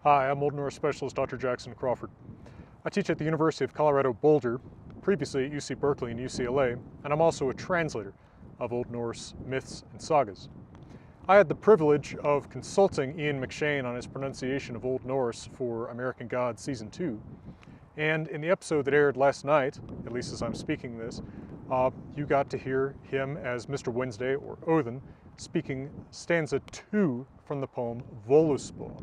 Hi, I'm Old Norse specialist Dr. Jackson Crawford. I teach at the University of Colorado Boulder, previously at UC Berkeley and UCLA, and I'm also a translator of Old Norse myths and sagas. I had the privilege of consulting Ian McShane on his pronunciation of Old Norse for American Gods Season 2. And in the episode that aired last night, at least as I'm speaking this, you got to hear him as Mr. Wednesday, or Odin, speaking stanza 2 from the poem Voluspa.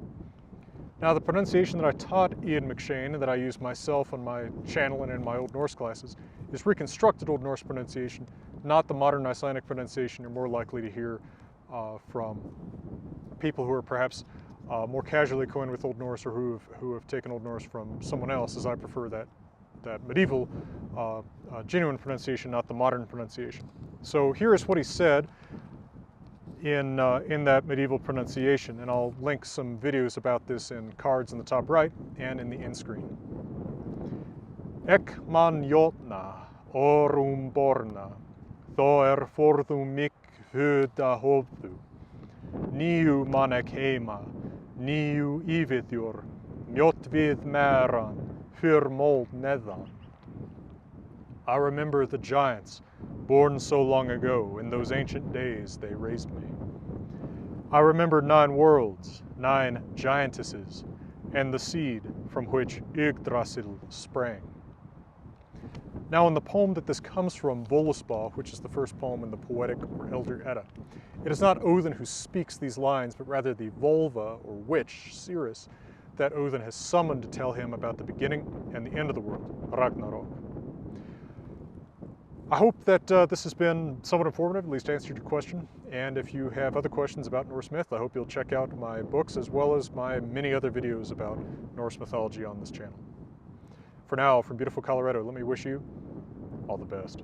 Now, the pronunciation that I taught Ian McShane and that I use myself on my channel and in my Old Norse classes is reconstructed Old Norse pronunciation, not the modern Icelandic pronunciation you're more likely to hear from people who are perhaps more casually acquainted with Old Norse or who have taken Old Norse from someone else, as I prefer that medieval genuine pronunciation, not the modern pronunciation. So here is what he said in that medieval pronunciation, and I'll link some videos about this in cards in the top right and in the end screen. Ek man jotna orum borna, thoer forðum mik huda hofdu, niu manek heima, niu yfithjor, mjot við meran, fyr mold neðan. I remember the giants, born so long ago, in those ancient days they raised me. I remember 9 worlds, 9 giantesses, and the seed from which Yggdrasil sprang. Now, in the poem that this comes from, Voluspa, which is the first poem in the Poetic or Elder Edda, it is not Odin who speaks these lines, but rather the Volva, or witch, Circe, that Odin has summoned to tell him about the beginning and the end of the world, Ragnarok. I hope that this has been somewhat informative, at least answered your question. And if you have other questions about Norse myth, I hope you'll check out my books as well as my many other videos about Norse mythology on this channel. For now, from beautiful Colorado, let me wish you all the best.